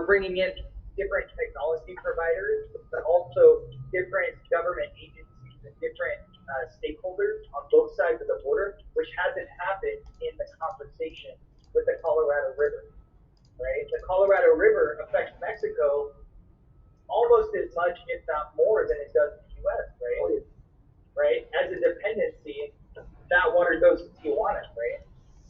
we're bringing in different technology providers, but also different government agencies and different stakeholders on both sides of the border, which hasn't happened in the conversation with the Colorado River, right? The Colorado River affects Mexico almost as much, if not more, than it does the U.S., right? Right? As a dependency, that water goes to Tijuana, right?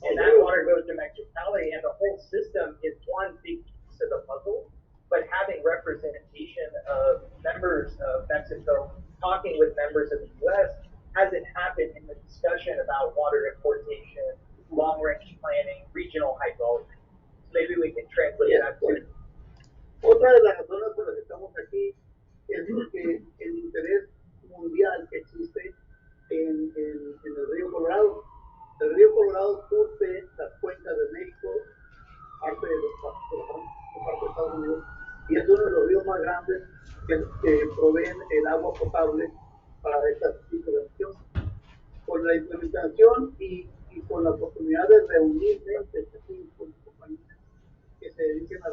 And that water goes to Mexicali, and the whole system is one big piece of the puzzle. But having representation of members of Mexico talking with members of the U.S. hasn't happened in the discussion about water importation, long-range planning, regional hydrology. Maybe we can translate that too. Otra de las razones por las que estamos aquí es porque el interés mundial que existe en el río Colorado. El río Colorado surte las cuencas de México, parte de parte de Estados Unidos, y es uno de los ríos más grandes que proveen el agua potable para estas tipos de nación. Con la implementación y con la oportunidad de reunirse con compañías que se dediquen a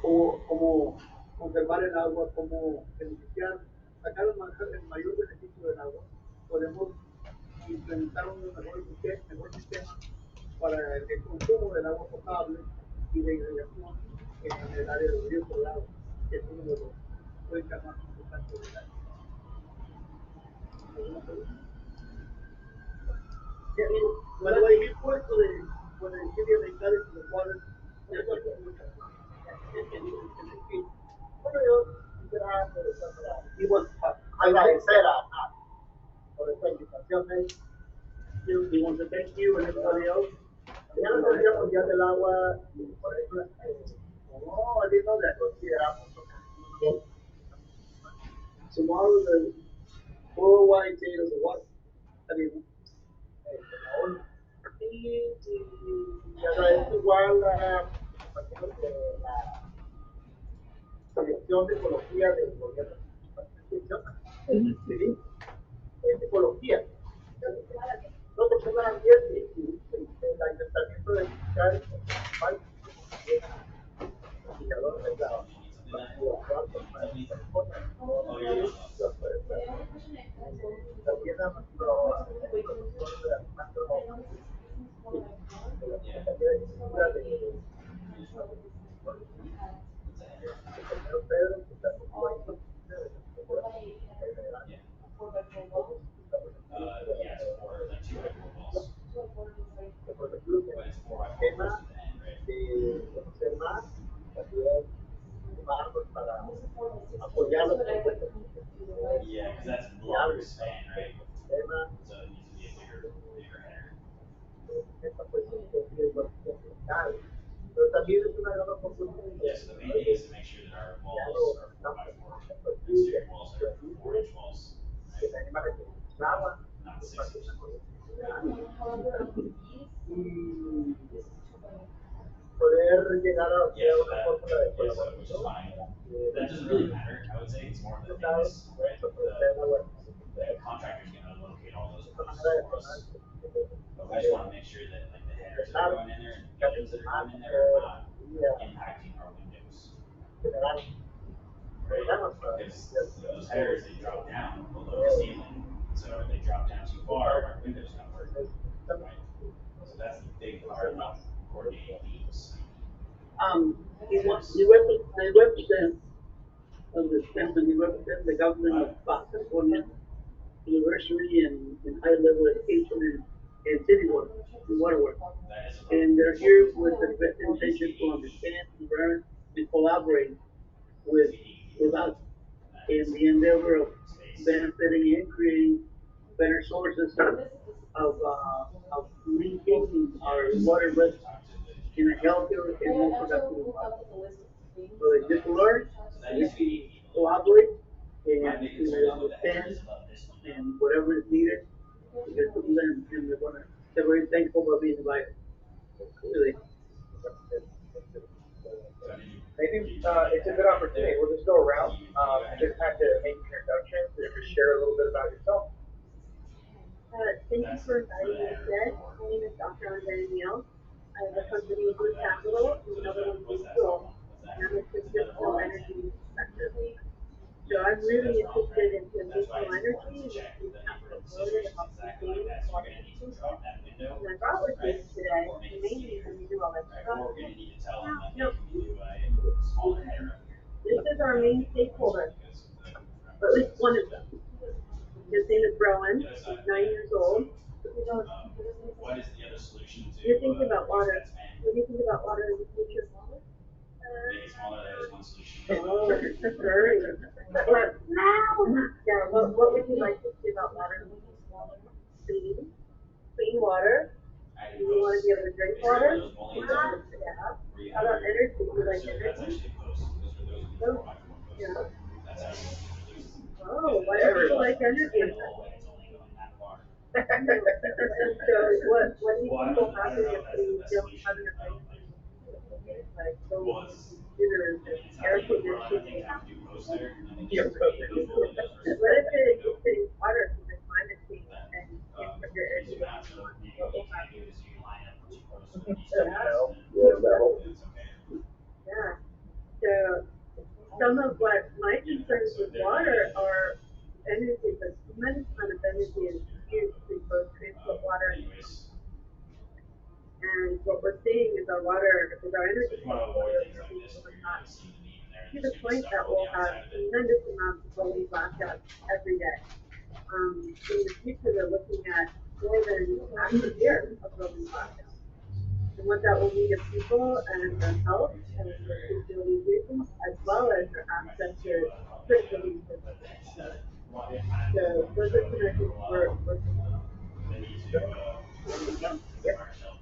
cómo conservar el agua, cómo beneficiar, sacar el mayor beneficio del agua, podemos implementar un mejor sistema para el consumo del agua potable y de irrigación en el área del río Colorado, que es uno de los cuencas más importantes del área. By the way, he worked for the city of Mexicali for the water. He was agradecer por esta invitación. He wants to thank you and everybody else. Ya no el Día Mundial del Agua, por eso no, I didn't know that. Tomorrow the worldwide day of the water. I mean, y agradezco igual a compañeros de la Dirección de Ecología del Gobierno de Ecología, protección del ambiente y el Ayuntamiento de Mexicali, indicador de la también a nuestro conocer más, también llamarlos para apoyarlos. Yeah, because that's a longer span, right? So it needs to be a bigger header. Pero también es una gran oportunidad. Yeah, so the main thing is to make sure that our walls are 4x4. Exterior walls are 4-inch walls. Right? Not 6-inch. Poder llegar a Yeah, so una fórmula de which is fine. That doesn't really matter, I would say. It's more of the thickness, right? The contractor's going to locate all those posts for us. But we just want to make sure that like the headers that are going in there and the fittings that are going in there are not impacting our windows. Right? Because those headers, they drop down below the ceiling. So if they drop down too far, our windows don't work. Right? So that's the big part about coordinating beams. They represent the government of Baja California University and high level education and city work, and water work. And they're here with the best intention to understand, learn, and collaborate with us in the endeavor of benefiting and creating better sources of maintaining our water reservoirs in a healthier and more productive environment. So they just learn, we can collaborate, and understand, and whatever is needed, we just learn, and they're very thankful for being invited. Really. Maybe it's a good opportunity. We'll just go around. Just have to make introductions and just share a little bit about yourself. Thank you for inviting me, Ted. My name is Dr. Andrea Neal. I have a company, Blue Capital, in Northern Mexico. I'm So really that's where I'm interested trending. into That's why additional it's important to energy and check increased the capital different flow to situations help exactly like sustain that. So you're water gonna need to resources. drop that window, And I brought with right? me today Or make the it main skinnier. when we do all that Right? stuff. Or we're gonna need to tell them that, No, hey, can we do a smaller header up here? this is our That'll main make more sense stakeholder, because of the or at least reference. one of them. His name is Rowan. The other He's side of 9 years that, old. what is the other solution to You're thinking about reduce water. that span? What do you think about water in the future? Make it smaller, that is one solution. Oh, very. What? Yeah, what would you like to see about water in the future? Clean, clean water. I Do can you want to be post able to drink basically where water? those mullions are, Yeah. where you How have about your energy? Do you like cursor, that's energy? actually a post. Those are the Oh, 4x4 posts. yeah. That's how you reduce. Oh, why Because do people like you energy? spend the whole way, it's only going that far. And so what do you Well, think will I don't happen know if if that's the we best don't solution. have enough energy in the future? Like Well, phones and it's, computers I and mean, it's not air like you were, I think, conditioning. have to do posts there. I think Yeah, just create those windows versus What if that it window. is getting hotter because of climate change Then, and you can't put your air because you're gonna have conditioning to, on? what What you will can't do happen? is you line up two posts with these two Yeah. guys, No. and then it's okay. Yeah. So some of what my Yeah, concerns so with they're gonna water get there. are energy, but tremendous amount of energy is used to both transport water and Anyways, and what we're seeing is our water, is our so energy if you want to avoid portfolio things like increasing this over where you're time really seeing the beam in there and to there's the gonna be point stuff that on the we'll have outside of it. tremendous amounts of rolling blackouts every day. In the future, they're looking at more than half a year of rolling blackouts. And what that will mean to people and their health and their sustainability reasons, as well as their You might access need to to make critical resources. well, if kind of So those are some of the for things a while, we're thinking. they need to fire shelter.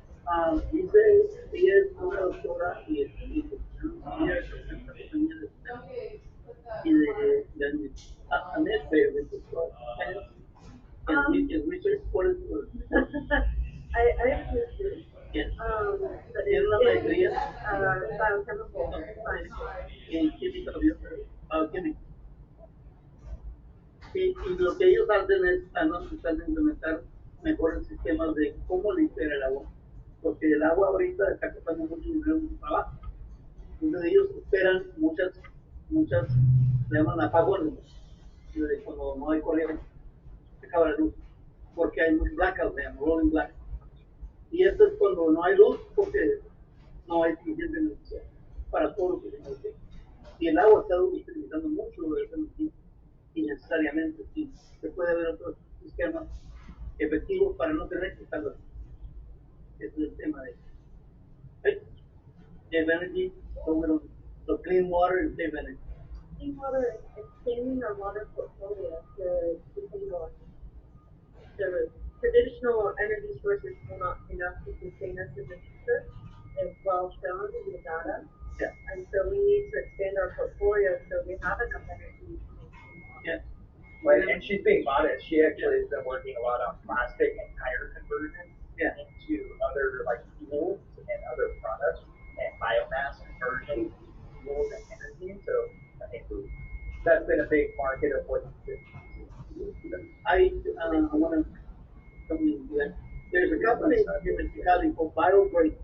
Dice, ella es una doctora y I want to ella make sure if representa you a fit, compañía de y de Annette de and research what is I have PhD, yes. but Tiene una maestría biochemical science. en química bioquímica. Y lo que ellos hacen es están de implementar mejores sistemas de cómo limpiar el agua. Porque el agua ahorita está costando mucho dinero en su trabajo. Entonces ellos esperan muchas, le llaman apagones, cuando no hay corriente, se acaba la luz, porque hay muchos blackouts, se llama rolling black. Y esto es cuando no hay luz, porque no hay suficiente energía para todo lo que se necesita. Y el agua está utilizando mucho de esa energía, innecesariamente, sí. Se puede ver otros sistemas efectivos para no tener que estar así. Ese es el tema de save energy, so clean water and save energy. Clean water, expanding our water portfolio to sustainable energy. So traditional energy sources will not be enough to sustain us in the future, as well shown in the data. Yeah. And so we need to expand our portfolio so we have enough energy to maintain water. Yeah. Right, and she's being modest. She actually has been working a lot on plastic and tire conversion into other like fuels and other products and biomass conversion to fuels and energy. So I think that's been a big market of what this I want to come into that. There's a company in Mexicali called BioBreak.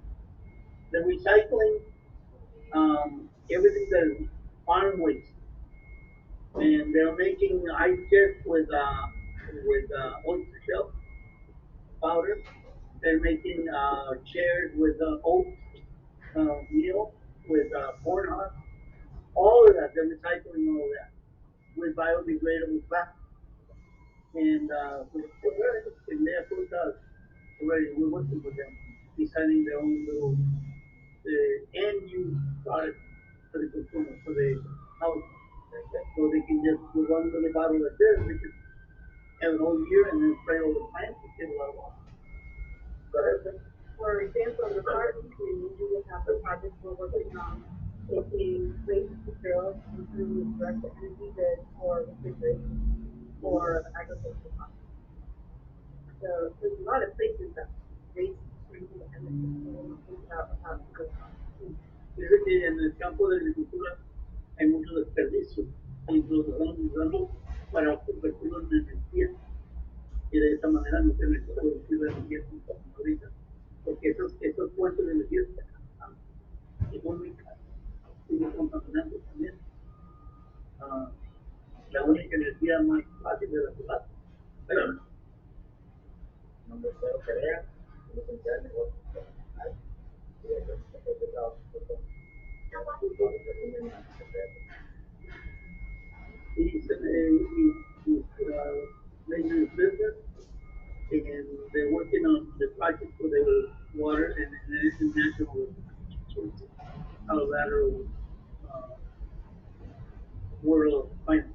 They're recycling everything that is farm waste, and they're making ice chest with oyster shell powder. They're making chairs with oats meal with corn husk. All of that, they're recycling all of that with biodegradable plastic. And and they put us already, we're working with them, designing their own little end use product for the consumer, for the house. So they can just do one little bottle like this, they can have it all year and then spray all the plants and save a lot of water. For example, in the garden community, we have a project we're working on taking waste materials and turning it direct energy grid for refrigeration for agricultural farming. So there's a lot of places that waste renewable energy. So when you think about how to go about it. Dice que en el campo de agricultura hay mucho desperdicio y los estamos usando para convertirlo en energía y de esta manera no tener que producir la energía como ahorita, porque esos fuentes de energía que son muy caros y muy contaminantes también. La día más fácil de la ciudad. Pero, donde usted lo crea, licenciado en negocios internacionales, y después de trabajo major business, and they're working on the project for the water and national Colorado uh, World of Finance.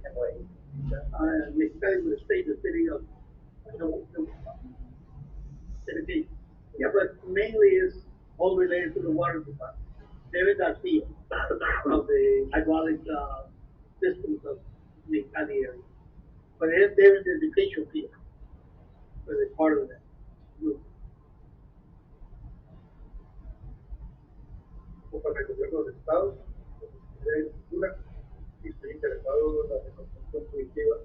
and way. Mexicali with the state, the city of Tennessee. Yeah, but mainly is all related to the water department. David Garcia of the hydraulic systems of Mexicali area. But they're in the education field, so they're part of that group. Para el gobierno del Estado, de Agricultura, y estoy interesado en la reconstrucción positiva,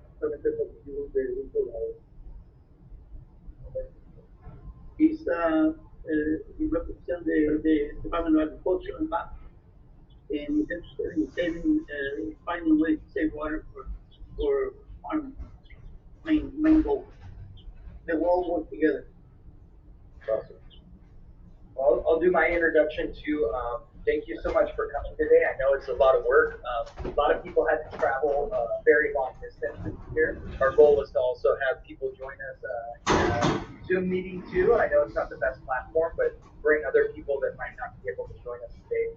justamente por motivos de un poblado. He's he represents the Department of Agriculture and Bank, and he's interested in saving, finding ways to save water for farming. Main goal. They will all work together. Awesome. Well, I'll do my introduction too. Thank you so much for coming today. I know it's a lot of work. A lot of people had to travel very long distances here. Our goal was to also have people join us in a Zoom meeting too. I know it's not the best platform, but bring other people that might not be able to join us today.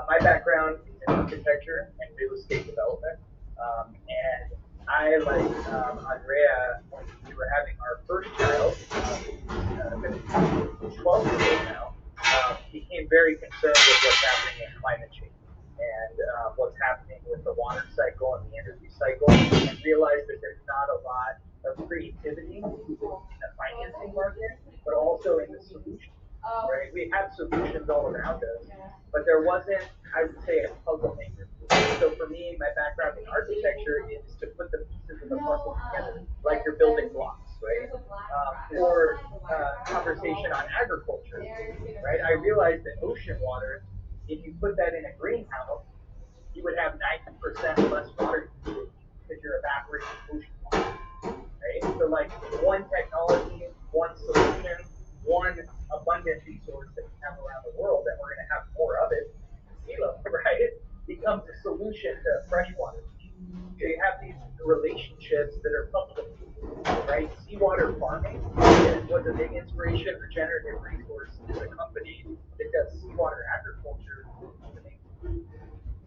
My background is in architecture and real estate development. And I, like Andrea, when we were having our first child, going to be 12 years old now, became very concerned with what's happening in climate change and what's happening with the water cycle and the energy cycle, and realized that there's not a lot of creativity in the financing market, but also in the solutions. Right? We have solutions all around us, but there wasn't, I would say, a puzzle maker. So for me, my background in architecture is to put the pieces of the puzzle together, like you're building blocks, right? Or conversation on agriculture, right? I realized that ocean water, if you put that in a greenhouse, you would have 90% less water usage because you're evaporating ocean water, right? So like one technology, one solution, one abundant resource that we have around the world, and we're going to have more of it, sea level, right? Becomes a solution to freshwater. So you have these relationships that are puzzle pieces, right? Seawater farming was a big inspiration. Regenerative Resource is a company that does seawater agriculture to make food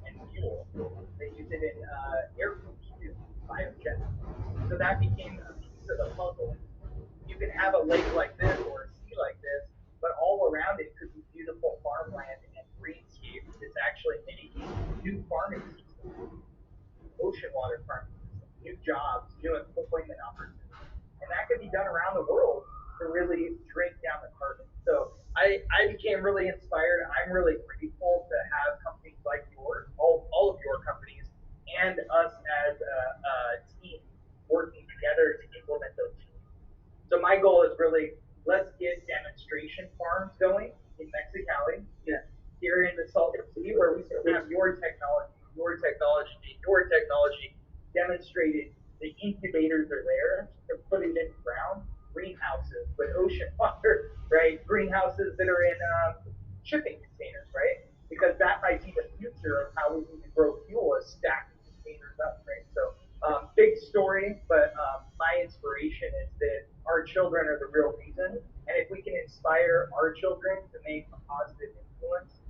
and fuel. They use it in aircraft too, biojet. So that became a piece of the puzzle. You can have a lake like this or a sea like this, but all around it could be beautiful farmland and greenscape that's actually mitigating new farming systems, ocean water farming systems, new jobs, new employment opportunities. And that can be done around the world to really drink down the carbon. So I became really inspired. I'm really grateful to have companies like yours, all of your companies, and us as a team working together to implement those changes. So my goal is really, let's get demonstration farms going in Mexicali, yeah, here in the Salt Lake City, where we can have your technology demonstrated. The incubators are there to put it in the ground. Greenhouses with ocean water, right? Greenhouses that are in shipping containers, right? Because that might be the future of how we need to grow fuel, is stacking containers up, right? So big story, but my inspiration is that our children are the real reason, and if we can inspire our children to make a positive influence,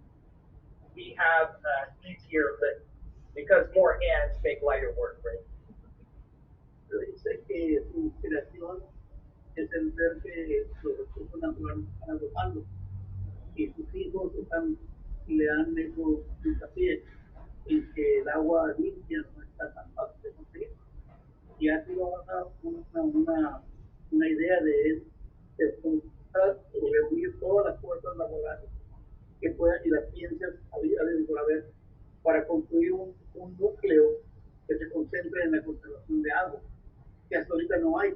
we have easier living because more hands make lighter work, right? Dice que su inspiración es el ver que los recursos naturales están agotando y sus hijos le han hecho hincapié en que el agua limpia no está tan fácil de conseguir. Y ha sido una idea de él de juntar o reunir todas las fuerzas laborales que puedan y las ciencias habidas por haber para construir un núcleo que se concentre en la conservación de agua, que hasta ahorita no hay.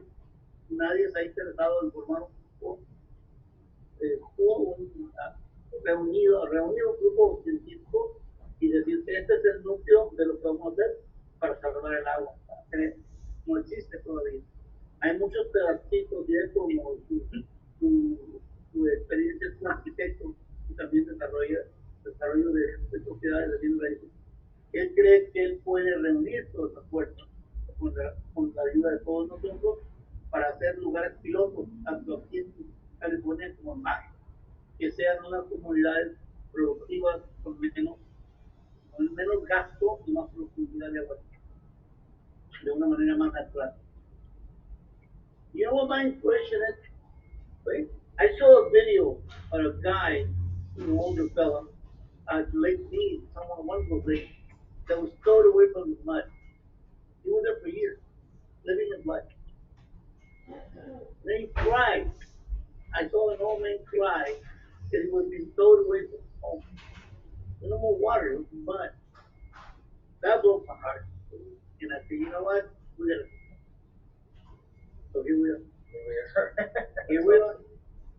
Nadie se ha interesado en formar reunir un grupo científico y decir, este es el núcleo de lo que vamos a hacer para salvar el agua. No existe todavía. Hay muchos pedacitos de eso, como su experiencia como arquitecto y también desarrollo de propiedades de bienes raíces. Él cree que él puede reunir todas las fuerzas con la ayuda de todos nosotros para hacer lugares pilotos, tanto aquí en California como en México, que sean unas comunidades productivas con menos gasto y más profundidad de agua, de una manera más natural. You know what my impression is? Right? I saw a video of a guy, an older fella, Lake Mead, someone, one of those lakes, that was stowed away from the mud. He was there for years, living in mud. Then he cried. I saw an old man cry that he was being stowed away from his home. There's no more water, it was mud. That broke my heart. And I said, you know what? We gotta. So here we are. Here we are. Here we are.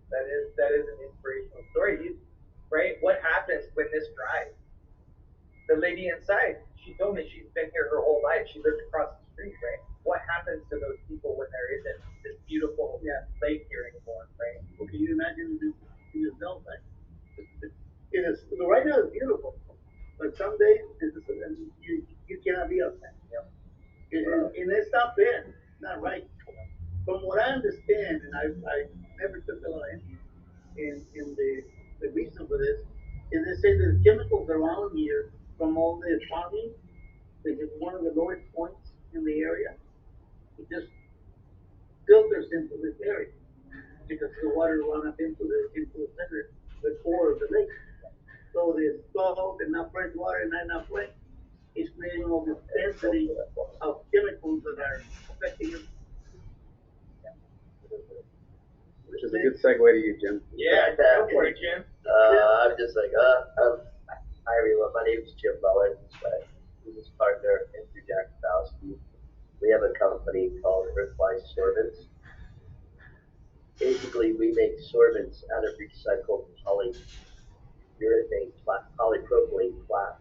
That is an inspirational story. Right? What happens when this dries? The lady inside, she told me she's been here her whole life. She lived across the street, right? What happens to those people when there isn't this beautiful lake here anymore, right? Well, can you imagine in this downside? It is right now it's beautiful, but some days you cannot be outside. And it's not fair. It's not right. From what I understand, and I never took a lot of interest in the reason for this, is they say the chemicals around here from all the farming, which is one of the lowest points in the area, it just filters into this area because the water run up into the center, the core of the lake. So the salt and not fresh water and not enough rain is creating all this density of chemicals that are affecting us. Which is a good segue to you, Jim. Yeah, go for it, Jim. I'm just like, hi everyone, my name is Jim Mullins, my business partner, Andrew Jakubowski. We have a company called Earthwise Sorbents. Basically, we make sorbents out of recycled polypropylene flat.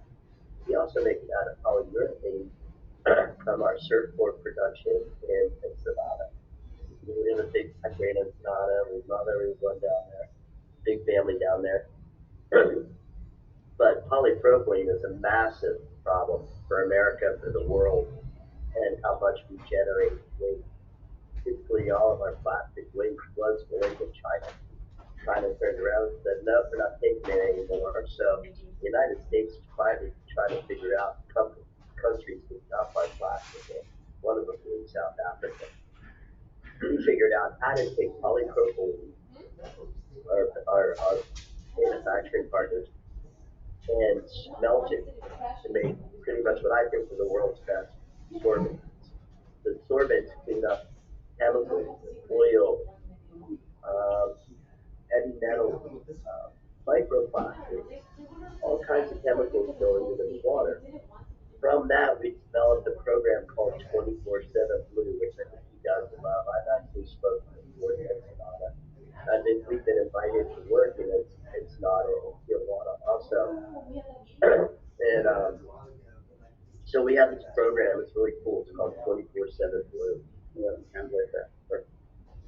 We also make it out of polyurethane from our surfboard production in Ensenada. We have a big factory in Ensenada. We love everyone down there. Big family down there. But polypropylene is a massive problem for America, for the world, and how much we generate waste. Typically, all of our plastic waste was going to China. China turned around and said, no, we're not taking it anymore. So the United States is finally trying to figure out countries to stop our plastic. And one of them being South Africa. We figured out how to take polypropylene, our manufacturing partners, and smelt it to make pretty much what I think is the world's best sorbent. The sorbents clean up chemicals, oil, um, heavy metals, microplastics, all kinds of chemicals go into the water. From that, we developed a program called 24/7 Blue, which I think you guys will love. I've actually spoken before in Ensenada. We've been invited to work in Ensenada and Tijuana also. And so we have this program. It's really cool. It's called 24/7 Blue. You want to translate that? Or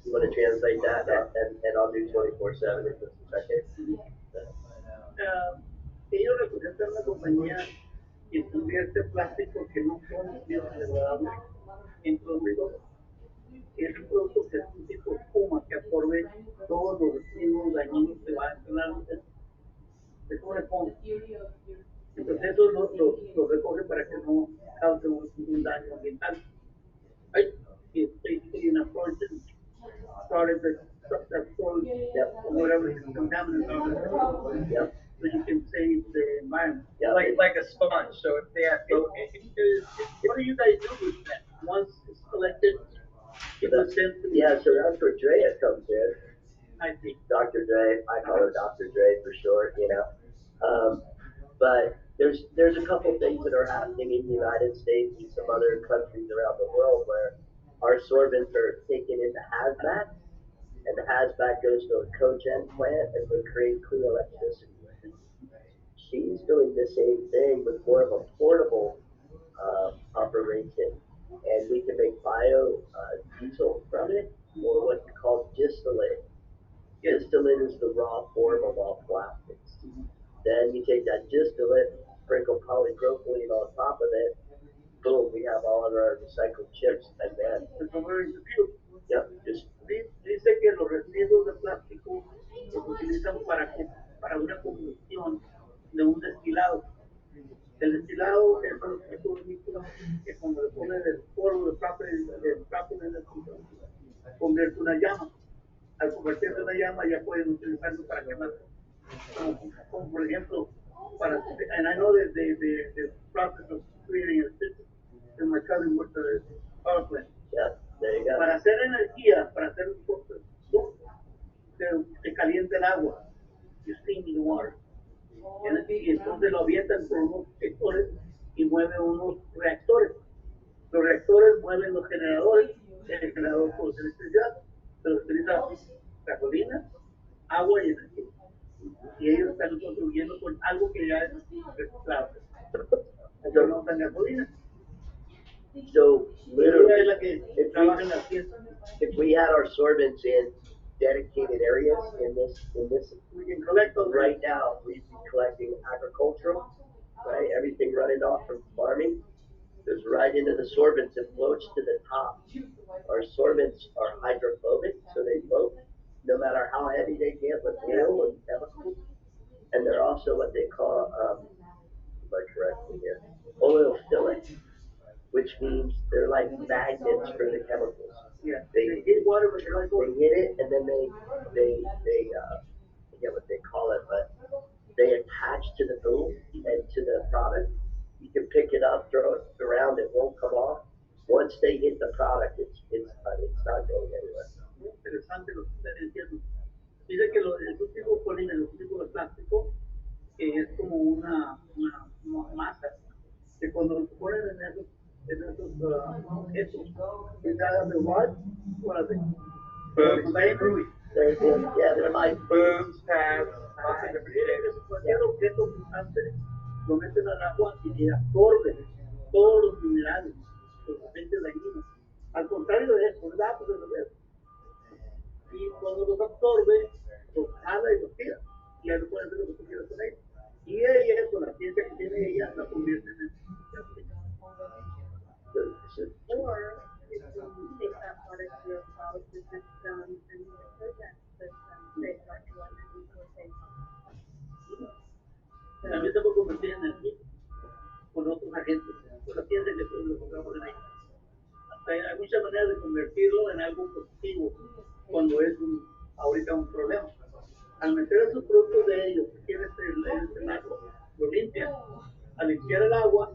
you want to translate that? And I'll do 24/7 in just a second. Ellos representan una compañía que convierte plásticos que no son biodegradables en productos. Es un producto que es un tipo de espuma que absorbe todos los residuos dañinos que van a entrar. Es una esponja. Entonces eso lo recoge para que no cause un daño ambiental. Right? It's basically an approach and started that soil whatever contaminants are there. Yep. So you can save the environment. Yep. Like a sponge. So if they have What do you guys do with that? Once it's collected, it was sent to the Yeah, so that's where Drea comes in. I think. Dr. Dre, I call her Dr. Dre for short, you know. But there's a couple things that are happening in the United States and some other countries around the world where our sorbents are taken into hazmat, and the hazmat goes to a cogen plant and they create clean electricity with it. she's doing the same thing with more of a portable operation, and we can make bio diesel from it, or what you call distillate. Distillate is the raw form of all plastics. Then you take that distillate, sprinkle polypropylene on top of it, boom, we have all of our recycled chips, and then, yep, just Dice que los residuos de plástico se utilizan para una combustión de un destilado. El destilado es un tipo de líquido que cuando le pones el polvo de propylene, convierte una llama. Al convertirse en una llama ya pueden utilizarlo para quemar. Como por ejemplo, and I know that the process of creating a system, and my cousin worked at a power plant. yeah, there you go. Para hacer energía, para hacer se calienta el agua, you steam the water. Y entonces lo avientan por unos sectores y mueven unos reactores. Los reactores mueven los generadores, el generador produce electricidad, se utiliza gasolina, agua y energía. Y ellos están construyendo con algo que ya es reciclable. Entonces no usan gasolina. So literally, Es la que trabaja en la fiesta. if we had our sorbents in dedicated areas in this We can collect those right now, we'd be collecting agricultural, right? Everything running off from farming goes right into the sorbents and floats to the top. Our sorbents are hydrophobic, so they float no matter how heavy they get with oil and chemicals. And they're also what they call, if I correct me here, oilphilic, which means they're like magnets for the chemicals. Yeah. They hit water, but they hit it, and then I forget what they call it, but they attach to the boom and to the product. You can pick it up, throw it around, it won't come off. Once they hit the product, it's not going anywhere. Interesante lo que están diciendo. Dice que el último polímero, el último de plástico, que es como una masa, que cuando lo ponen en esos objetos, que hagan de what? What are they? Booms. Yeah, they're like Booms, pads, lots of different shapes. Cualquier objeto pulsante lo meten al agua y absorbe todos los minerales, los agentes dañinos. Al contrario de eso, ¿verdad? Pues es eso. Y cuando los absorbe, los jala y los tira. Y ya no puede hacer lo que tú quieras con ellos. Y ella, con la ciencia que tiene ella, la convierte en Or if you take that product yourself, the system and the system saves like electricity or saves también se puede convertir en energía con otros agentes, con la ciencia que lo encontramos en ella. Hay muchas maneras de convertirlo en algo positivo cuando es ahorita un problema. Al meter esos productos de ellos que tiene el agua, lo limpian. Al limpiar el agua,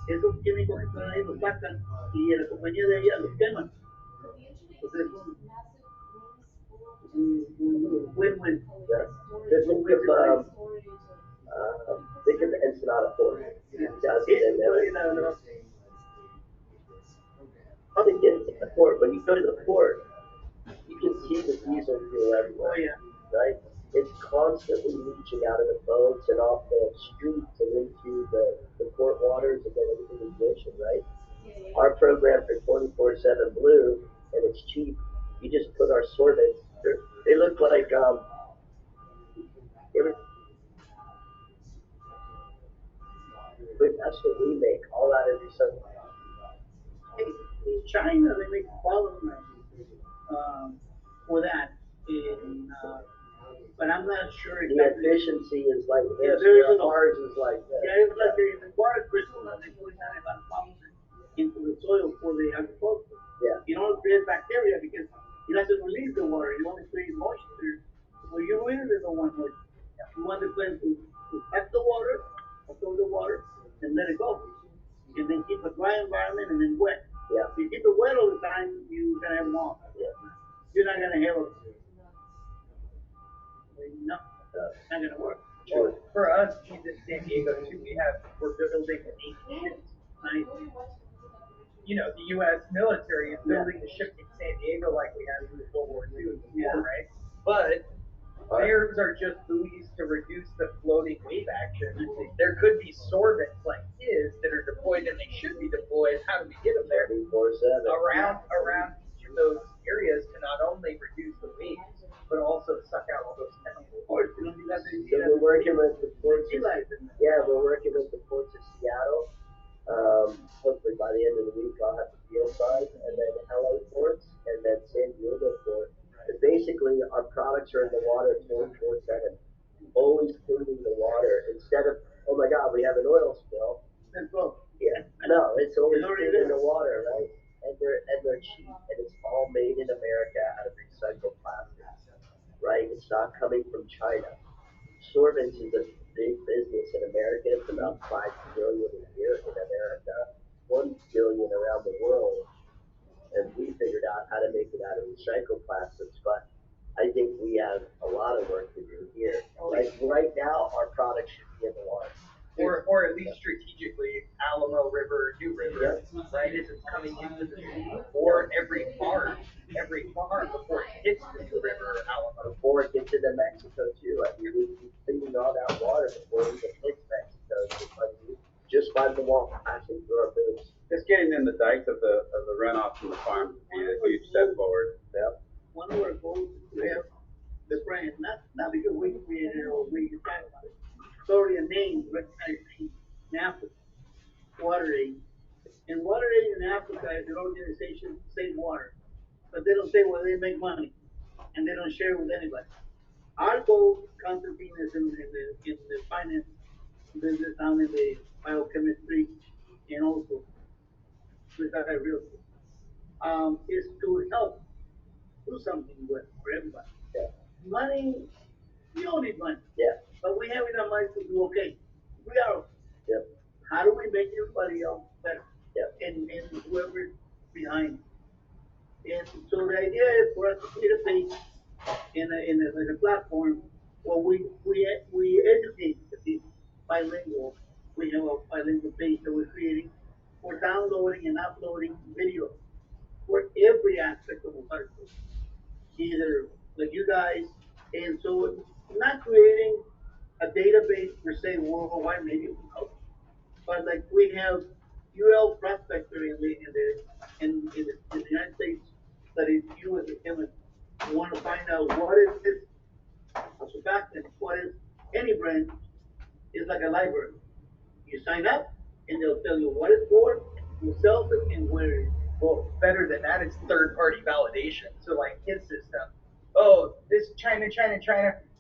esos químicos que están ahí los sacan y la compañía de ella los queman. Entonces es un win-win. Yeah. Think of the Ensenada Port. How they get to the port? When you go to the port, you can see the diesel fuel everywhere. Oh, yeah. Right? It's constantly leaching out of the boats and off the streets and into the port waters, and then everything is emission, right? Our program for 24/7 Blue, and it's cheap. You just put our sorbents. They look like but that's what we make, all out of recycled. In China, they make polymers for that. But I'm not sure The exactly. efficiency is like this, There's ours is like this. Yeah, it's like the water crystal that they put into the soil for the agriculture. Yeah. You don't create bacteria because you have to release the water. You want to create moisture. Well, you really don't want moisture. You want the plant to catch the water, absorb the water, and let it go. And then keep a dry environment and then wet. Yeah. If you keep it wet all the time, you're gonna have moss. Yeah. You're not gonna have no, it's not gonna work. Well, for us, in San Diego too, we're building an ancient, right? You know, the U.S. military is building the ship in San Diego like we had in World War II and before, right? But theirs are just buoys to reduce the floating wave action. There could be sorbents like his that are deployed and they should be deployed. How do we get them there? 24/7. Around each of those areas to not only reduce the waves, but also suck out all those chemicals. So we're working with the ports. Yeah, we're working with the ports of Seattle. Hopefully by the end of the week I'll have the deal signed, and then LA ports, and then San Diego port. And basically our products are in the water 24/7, always cleaning the water. Instead of, oh my God, we have an oil spill. Yeah, no, it's always cleaning the water, right? And they're cheap, and it's all made in America out of recycled plastics, right? It's not coming from China. Sorbents is a big business in America. It's about 5 billion a year in America, 1 billion around the world, and we figured out how to make it out of recycled plastics. But I think we have a lot of work to do here. Like right now, our product should be in the water. Or at least strategically, Alamo River, New River, right? Is it's coming into the sea, or every farm before it hits the New River or Alamo. Before it gets into Mexico too. I mean, we'd be cleaning all that water before it even hits Mexico. Just by the water passing through our boats. Just getting in the dikes of the runoff from the farm would be a huge step forward. Yeah. One of our goals is to have the brand, not because we created it or we decided it. It's already a name, recognized name in Africa, WaterAid. And WaterAid in Africa is an organization to save water, but they don't say where they make money, and they don't share it with anybody. Our goal, Constantine, is in the finance business, down in the biochemistry, and also with that real estate, is to help do something with for everybody. Yeah. Money, we all need money. Yeah. But we have enough money to do okay. We are okay. Yep. How do we make everybody else better? Yep. And whoever's behind. And so the idea is for us to create a page in a platform where we educate the people bilingual. We have a bilingual page that we're creating for downloading and uploading videos for every aspect of the article, either like you guys, and so not creating a database per se worldwide, maybe we know, but like we have UL prospector in the United States that is you as a chemist want to find out what is this a surfactant, what is any brand is like a library. You sign up and they'll tell you what it's for, who sells it, and where it is. Well, better than that, it's third-party validation. So like his system, oh, this China,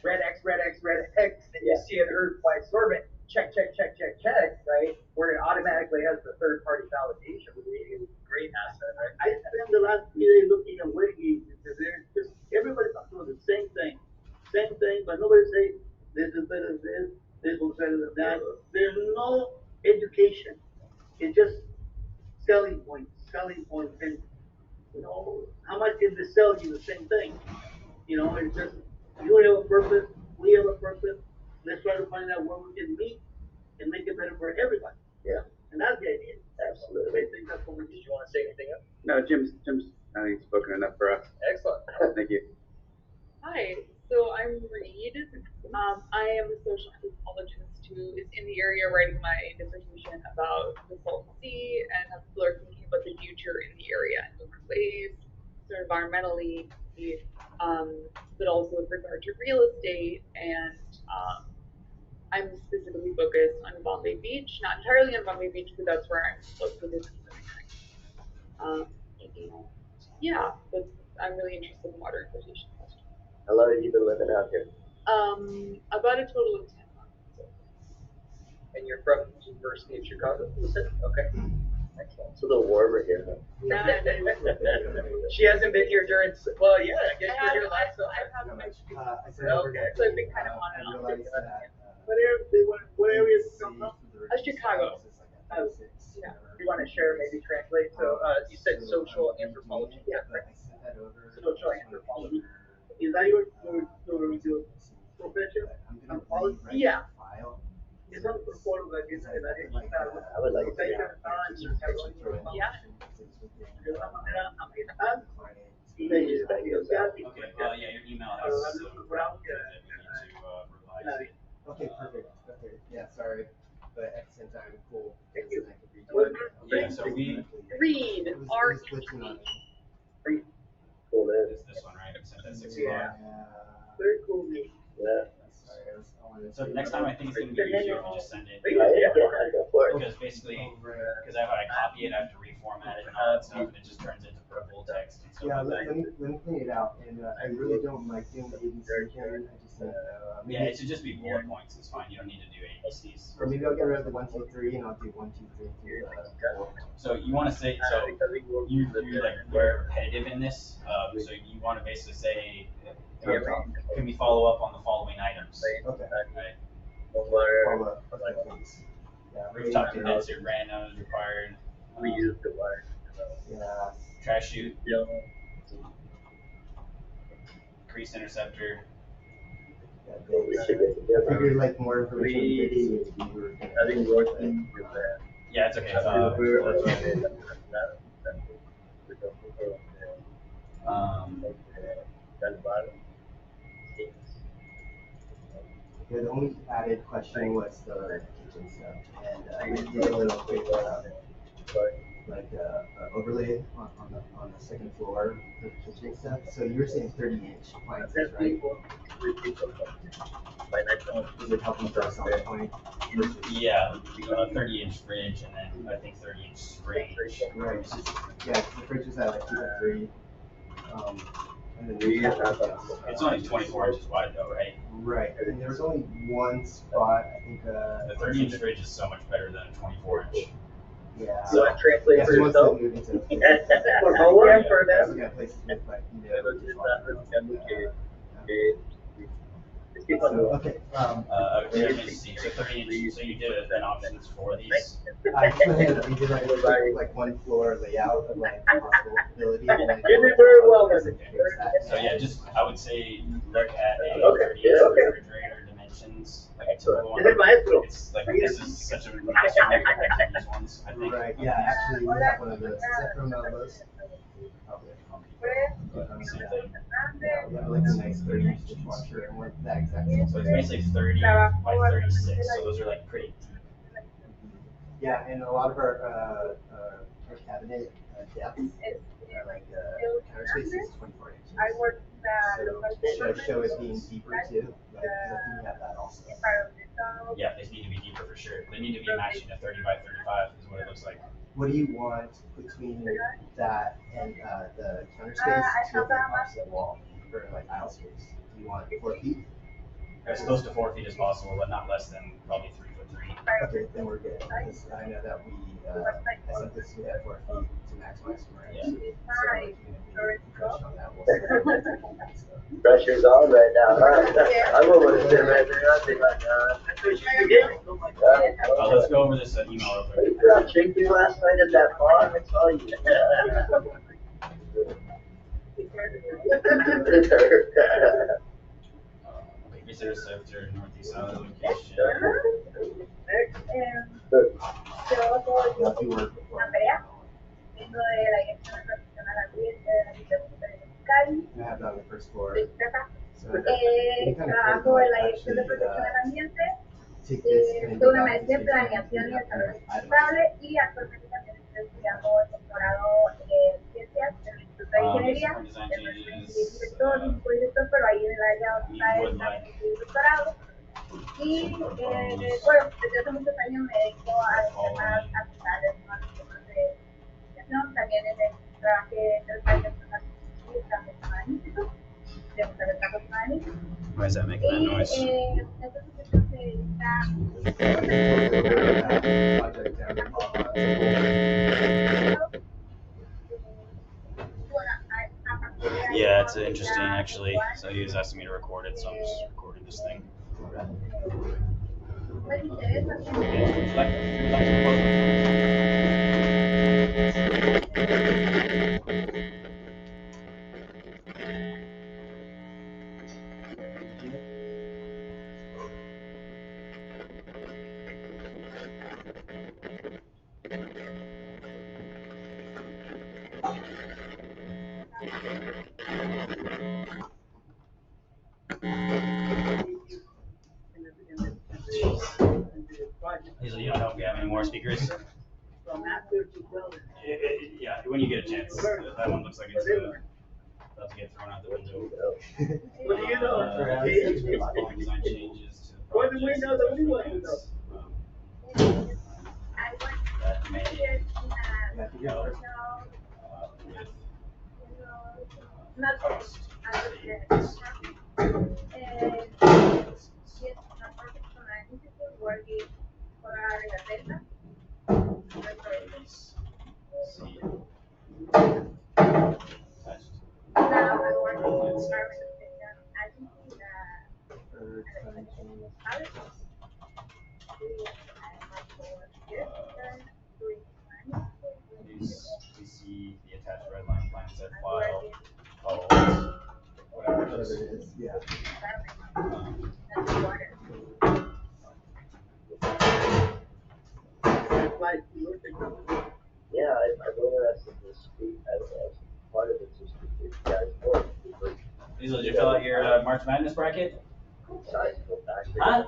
red X, red X, red X, and you see an earth-wide sorbent, check, right? Where it automatically has the third-party validation, would be a great asset, right? I spent the last 3 days looking at weight gauges because there's just everybody's doing the same thing, but nobody say this is better than this was better than that. There's no education. It's just selling points, and how much can they sell you the same thing? It's just you have a purpose, we have a purpose. Let's try to find out where we can meet and make it better for everybody. Yeah. And that's the idea. Absolutely. I think that's what we Did you want to say anything else? No, Jim's I think spoken enough for us. Excellent. Thank you. Hi, so I'm Reed. I am a social anthropologist who is in the area writing my dissertation about the Salton Sea and how people are thinking about the future in the area in different ways, so environmentally, but also with regard to real estate. And I'm specifically focused on Bombay Beach, not entirely on Bombay Beach, but that's where I'm located and living right now. Yeah, but I'm really interested in water importation questions. How long have you been living out here? About a total of 10 months. And you're from the University of Chicago, you said? Okay. Excellent. It's a little warmer here, huh? She hasn't been here during, well, yeah, I guess you're here last summer. I haven't been. Okay. So I've been kind of on and off. what areas come from? Chicago. Yeah. You want to share, maybe translate? So you said social anthropology. Yeah, right. Social anthropology. Is that your profession? Anthropology? Yeah. It's not for photo that is I would like to. Yeah. Okay, yeah, your email has. Okay, perfect. Okay, yeah, sorry, but at the same time, cool. Thank you. I could read it. Yeah, so we Read. It was glitching on me. Cool, man. it's this one, right? We sent at 6 Yeah. o'clock. Very cool, Nick. Yeah. Sorry, I wanted So to. next time I think it's gonna be easier if you just send it. Yeah, go for it. Because basically, because when I copy it, I have to reformat it and all that stuff, and it just turns into purple text and stuff Yeah, like that. let me clean it out. And I really don't like doing the ABC thing. I just think, maybe, Yeah, it should just be bullet points. It's fine. You don't need to do ABCs. or maybe I'll get rid of the 1, 2, 3, and I'll do 1, 2, 3 through the. So you want to say so you're like very repetitive in this. So you want to basically say, can we follow up on the following items? Okay. Right. Follow up. Okay, please. Yeah. Rooftop condenser brand name is required. We use the wire. Yeah. Trash chute, Yeah. grease interceptor. Yeah, We thanks. should get I together. figured like more information would be good, so we were gonna. I think working with that. Yeah, it's okay. Yeah, the only added question was the kitchen stuff, and we did a little quick, overlay on the second floor for the kitchen stuff. So you were saying 30-inch appliances, right? Is it helping for us on the point? Yeah, 30-inch fridge and then I think 30-inch range. Right. It's just, yeah, the fridge is at like 2 by 3. And then It's only 24 inches wide though, right? Right. And there was only one spot, I think. The 30-inch fridge is so much better than a 24-inch. Yeah. So I translate That's for once yourself. they move into Por favor, yeah, for yeah, them. we got places with like, Keep on So, going. okay. Let me see. So 30-inch. So you did an options for these. I just went ahead and we did like one floor layout of like possibility. And then You did very well, Mr. So yeah, just I would say look at a Okay, 30-inch yeah, okay. refrigerator dimensions, like a typical one. Is it maestro? It's like this is such a nice one compared to these ones. I think. Right. Yeah. Actually, we have one of those. Is that from Lowe's? Probably. Same Yeah. thing. Yeah, we have like a nice 30-inch dishwasher and what that exact same. So it's basically 30 by 36. So those are like pretty deep. Yeah, and a lot of our cabinet depth, like counter space is 24 inches. So show it being deeper too. Like, 'cause I think we have that also. Yeah, they need to be deeper for sure. They need to be matching a 30 by 35 is what it looks like. What do you want between that and the counter space to the opposite wall for like aisle space? Do you want 4 feet? As close to 4 feet as possible, but not less than probably 3'3". Okay, then we're good. Because I know that we, I sent this to 4 feet to maximize range. Yeah. So like, pressure on that wall. Pressure's on right now, huh? I won't want to sit right there. I'll be like, Let's go over this email real quick. I checked you last night at that bar. I saw you. Okay, research center, northeast south location. Yeah, we work before. I have that on the first floor. So any kind of code might actually take this and Estuve una maestría en planeación y desarrollo sustentable y actualmente también estoy estudiando el doctorado en ciencias en el Instituto de Ingeniería. Soy director, pero ahí en el área donde está el doctorado. Y bueno, desde hace muchos años me dedico a temas ambientales, a los temas de investigación. También trabajé 3 años en la Instituto de Mujeres Magníficos. Why is that making that noise? Yeah, it's interesting actually. So he was asking me to record it, so I'm just recording this thing. Eagles. These you don't have any more speakers. Yeah, when you get a chance. That one looks like it's about to get thrown out the window. Following design changes to the project. That may help with cost savings. See. Attached. We see the attached red line plan set file. Whatever it is. Yeah. Yeah, I'm interested in this speak. Part of it's just you guys work. Diesel, did you fill out your March Madness bracket? Huh?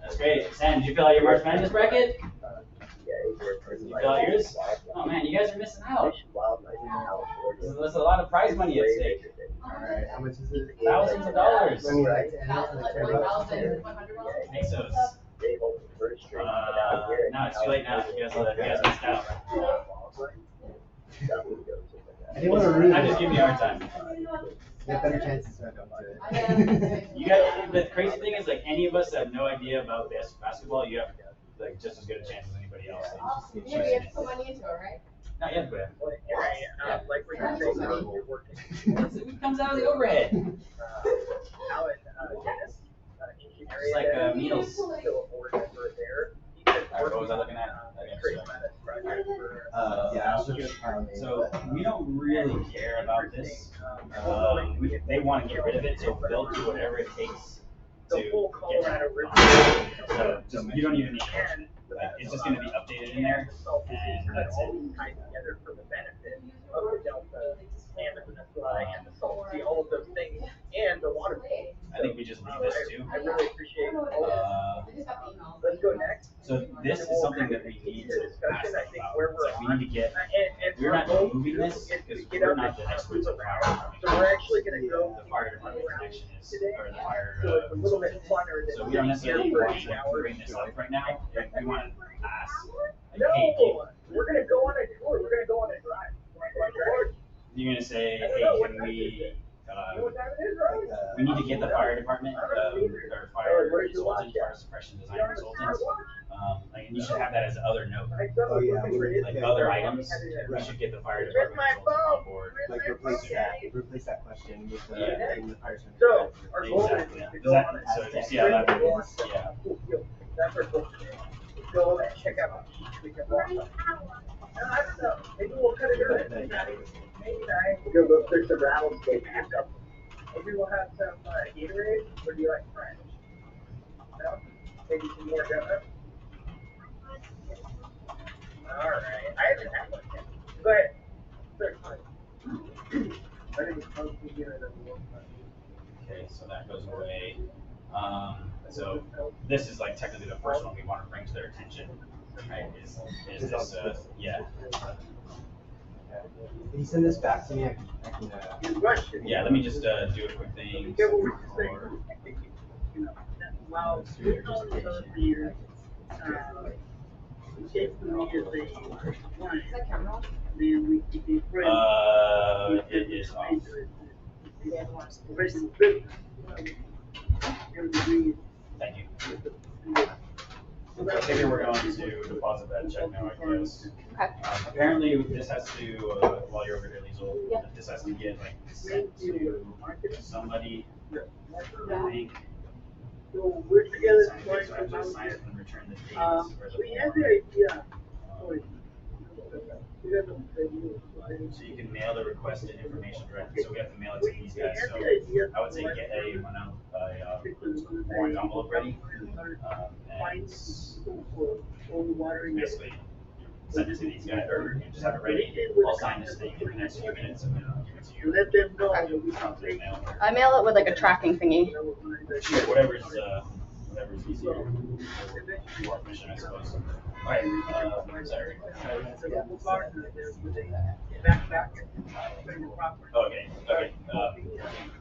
That's great. Sam, did you fill out your March Madness bracket? Did you fill out yours? Oh man, you guys are missing out. There's a lot of prize money at stake. Alright, how much is it? Thousands of dollars. I mean, like, $10, like $10. Pesos. No, it's too late now. You guys missed out. I didn't want to ruin it. I'm just giving you a hard time. You have better chances if I don't do it. You got the crazy thing is like any of us that have no idea about basketball, you have like just as good a chance as anybody else. You have to put money into it, right? No, you have to go ahead. Like we're saying, you're working. It comes out of the overhead. Now in Dennis, It's like meals. still a board member there. Alright, what was I looking at? Yeah, I was looking at So we don't really care about this. They want to get rid of it, so they'll do whatever it takes to get rid of it. So just, you don't even need it. It's just going to be updated in there, and that's it. Tied together for the benefit of the Delta and the Peninsula and the Salt Sea, all of those things, and the water. I think we just leave this too. I really appreciate all of this. Let's go next. So this is something that we need to ask I think about. where we're Like we need to get. and We're not our goal moving this is because to get we're our not the experts of fire department. So we're actually going to go The fire department connection is, or the fire. So it's a little bit funner than So we don't necessarily for want 8 to hours. bring this up right now. And we want to ask, like, No, hey, we're going to go on a tour. We're going to go on a drive. you're gonna say, hey, can we? You know what time it is, right? We need to get the fire department, or fire consultant, fire suppression design consultants. Like, and you should have that as another note. Oh yeah, Like other items, we should get the fire department consultant on board. like replace that question with the in the fire service. So, our goal is Exactly. to Does go that, on a so you see how that is? Yeah. That's our goal today. Go and check out the beach. We can walk up. I don't know. Maybe we'll cut it early. Maybe not. We'll go fish the rattlesnake. Maybe we'll have some Gatorade. Or do you like French? No? Maybe some more donuts? Alright. I haven't had one yet. But, certainly. I think it's supposed to be good. Okay, so that goes away. So this is like technically the first one we want to bring to their attention, right? Is this, yeah. Can you send this back to me? I can Yeah, let me just do a quick thing. Well, presentation. if we is a one, Is that camera on? then we could be friends. It is off. Professional business. Every Thank you. I figure we're going to deposit that check now, I guess. Okay. Apparently, this has to, while you're over here, Liesl, Yeah. this has to get like sent to somebody, I think. So we're together. So I have to sign it and return the dates for the We had form. the idea. So you can mail the requested information directly, so we have to mail it to these guys, so I would say get a warrant envelope ready, and basically send it to these guys, or you just have it ready, I'll sign this thing in the next few minutes, and then I'll give it to you. Let them know. Mail. I mail it with like a tracking thingy. Sure, whatever's whatever's easier. More efficient, I suppose. Alright, sorry. Okay,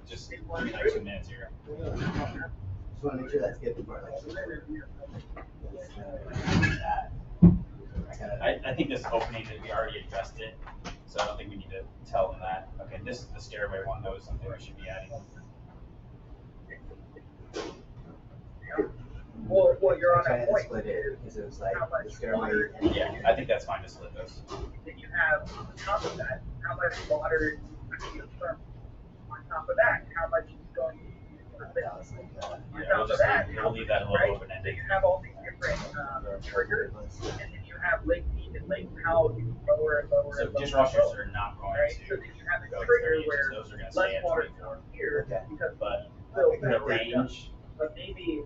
just give me like 2 minutes here. Just want to make sure that's good before I think this opening, we already addressed it, so I don't think we need to tell them that. Okay, the stairway one, though, is something we should be adding. Well, you're on that point. Split it because it was like the stairway. Yeah, I think that's fine to split those. Then you have on top of that, how much water is from on top of that, how much is going to be used for this. We'll leave that a little open ended. So you have all these different triggers, and then you have lake heat and lake how you lower and lower. So and lower dishwashers are not going right? to So then you have a go to trigger 30 where inches. Those are going to less stay at water 24. comes here because But the range. But maybe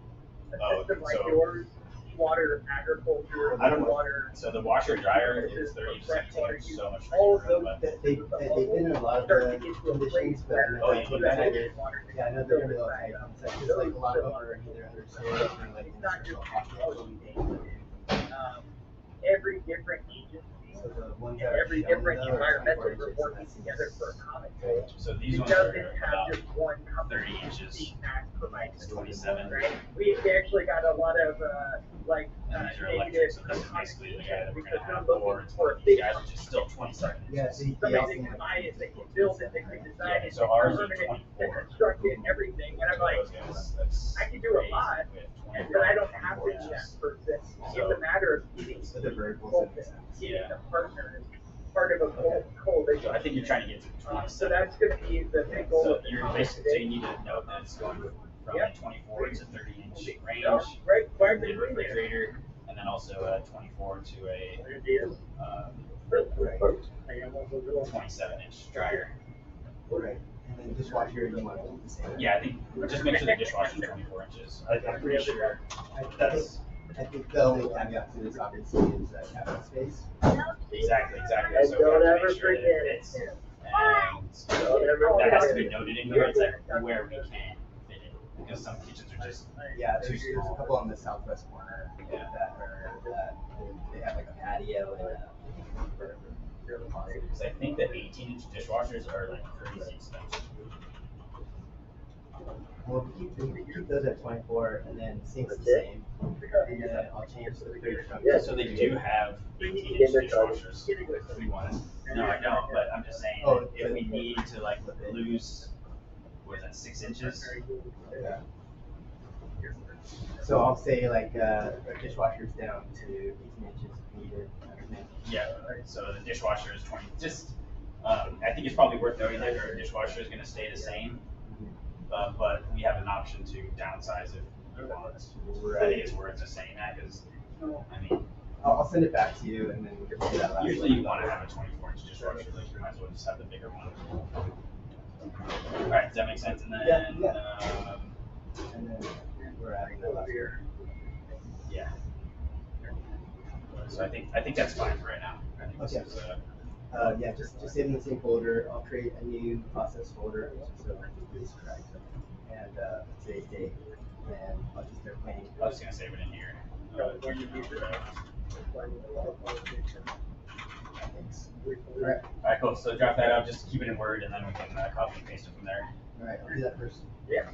a Oh, system like so- yours, seawater, agriculture, I don't know. water. So the washer and dryer is 30 to 17, so much All of room, those but They've been in a lot of start to the get to a place conditions, but where Oh, you put that in? yeah, I know they're really low height. It's like there's like a lot of them are either under storage or like in central pocket. every different agency So the ones and that are every shown different though are environmental 24 are inches, working and that's- together for a common goal. so these It ones doesn't are have about just one company 30 inches. being asked to provide It's 27. right? We actually got a lot of like And these are negative electric, so this is basically the guy that we're because going to they're have, looking or it's for one a of these big guys, which is still 27 inches. Yeah, they somebody also that can like buy it, they can build it, they can design it, So they can ours are permit it, 24. they construct it, everything. And I'm like, I can do a lot, but I don't have to do that person. It's a matter of getting So the verticals people, in the sense. getting the partners, part of a coalition. So I think you're trying to get to 27. So that's going to be the big goal. So of the you're comic basically, so today. you need to note that it's going from Yep. 24 to 30-inch range, No, right, right in between there. refrigerator, and then also 24 to a 27-inch dryer. Right. And then dishwasher, you want to keep the same. Yeah, I think just make sure the dishwasher is 24 inches. I'm pretty sure that's I think the only caveat to this obviously is cabinet space. exactly. And So we don't have to ever make sure that forget it it. fits, and Don't ever that has to forget be it. noted in here. It's like where we can fit it, because some kitchens are just Yeah, there's a couple on the southwest corner that are they have like a patio and a because I think the 18-inch dishwashers are like crazy expensive. well, we keep those at 24 and then sinks the same. And then I'll change the 30 from So they do have 18-inch dishwashers. If we want. No, I don't. But I'm just saying, Oh, if we need to like lose, what is that, 6 inches? Okay. So I'll say like dishwasher's down to 18 inches if needed. Yeah. So the dishwasher is 20. Just, I think it's probably worth noting that our dishwasher is going to stay the same, but we have an option to downsize if we want. I think it's worth just saying that because, I mean, I'll send it back to you and then we'll do that last usually one. you want to have a 24-inch dishwasher. Like you might as well just have the bigger one. All right. Does that make sense? And then, And then we're adding that last year. yeah. So I think that's fine for right now. I think this Okay. is, Yeah, just save in the same folder. I'll create a new process folder, so please correct. And today's date, and I'll just start playing. I was just gonna save it in here. Thanks. All right, All right, cool. So drop that out. Just keep it in Word, and then we can copy and paste it from there. all right, I'll do that first. Yeah.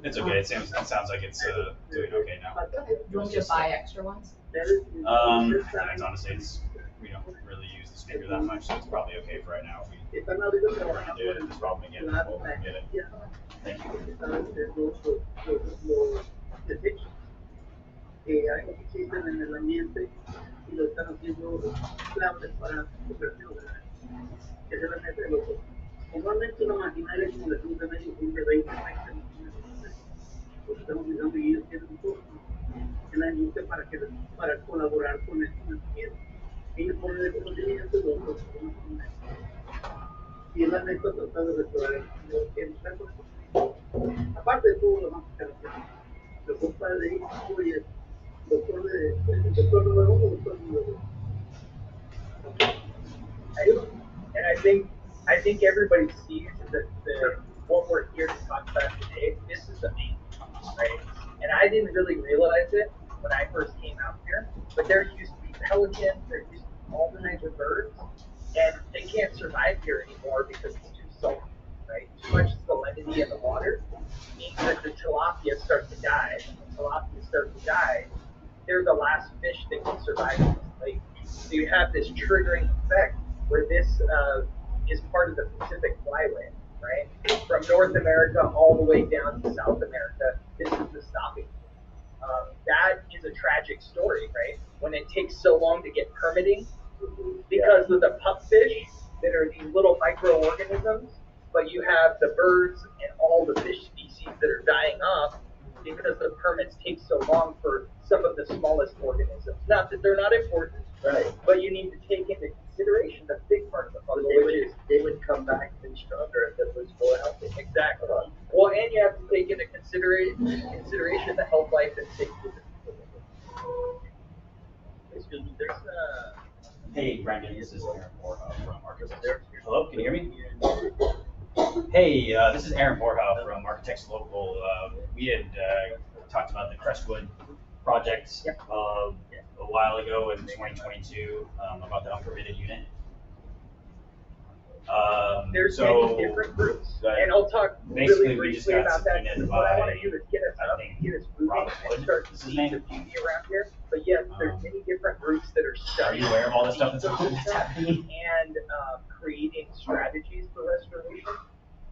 It's okay. It sounds like it's doing okay now. Okay, do you want me to buy extra ones? Depends, honestly. We don't really use the speaker that much, so it's probably okay for right now. If we Están ahorita we're gonna trabajando do it, en this problem again, la we'll get it. Thank you. están haciendo los detections que existen en el ambiente y lo están haciendo claves para convertirlo en esa es la meta de los dos. Normalmente una maquinaria como la que usan ellos son de 20 millones. Lo que estamos usando y ellos tienen un costo en la industria para colaborar con el conocimiento. Ellos ponen el conocimiento y los otros ponen el. Y es la meta tratar de restaurar el campo de conocimiento. Aparte de todo lo más que los dos padres de hijo y el doctor número uno, doctor número dos. And I think everybody sees that what we're here to talk about today. This is amazing, right? And I didn't really realize it when I first came out here, but there used to be pelicans, there used to be all kinds of birds, and they can't survive here anymore because it's too salty, right? Too much salinity in the water means that the tilapia start to die. When tilapia start to die, they're the last fish that can survive in this lake. So you have this triggering effect where this is part of the Pacific Flyway, right? From North America all the way down to South America, this is the stopping point. That is a tragic story, right? When it takes so long to get permitting because of the pupfish that are these little microorganisms, but you have the birds and all the fish species that are dying off because the permits take so long for some of the smallest organisms. Not that they're not important, Right. but you need to take into consideration the big part of the puzzle, which is they would come back and stronger if it was more healthy. exactly. Well, and you have to take into consideration the health, life, and safety of the people. Excuse me. There's Hey, Brandon, this is Aaron Borja from Architects. Hello, can you hear me? Hey, this is Aaron Borja from Architects Local. We had talked about the Crestwood project a while ago in 2022 about the unpermitted unit. There's so many different groups, and I'll talk really briefly about that. What I want to do is get us up, get us moving, and start to see the beauty around here. But yes, there's many different groups that are studying. Are you aware of all the stuff that's happening? And creating strategies for restoration.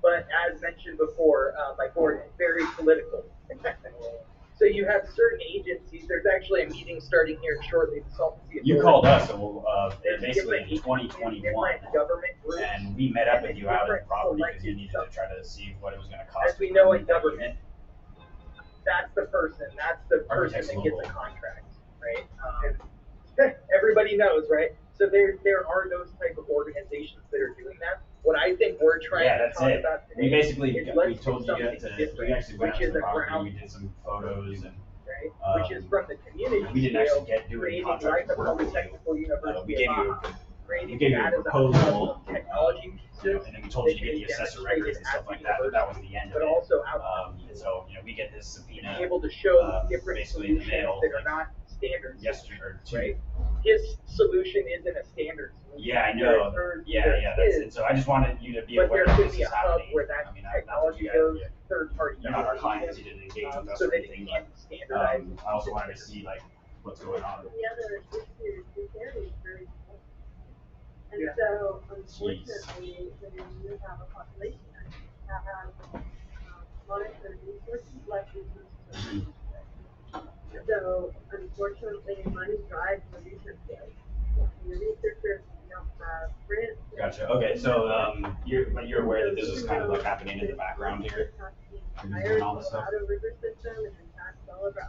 But as mentioned before, my board is very political and technical. So you have certain agencies. There's actually a meeting starting here shortly. The Salton Sea You called us, so basically in 2021, government groups, and we met up with you out at the property because you needed to try to see what it was going to cost. As we know in government, that's the person that gets a contract, right? Everybody knows, right? So there are those type of organizations that are doing that. What I think we're trying to talk about today we told you guys we actually went out to the property, we did some photos and which is from the community. We didn't actually do any contract work with you. We gave you a proposal, technology pieces, and then we told you to get the assessor records and stuff like that, but that was the end of it. Also and so we get this subpoena able to show different basically in the mail that are not standards. Yesterday or two. Right? His solution isn't a standard solution. Yeah, I know. That's it. So I just wanted you to be aware that this is happening. Where that technology goes, third party. You're not our clients, you didn't engage with us so or anything, but I also wanted to see like what's going on. The other issue is this area is very small. And so unfortunately, when you have a population that has monetary resources like resources. So unfortunately, money drives the research field. The researchers don't have grants. Gotcha. Okay, so you're aware that this is kind of like happening in the background here, and all this stuff.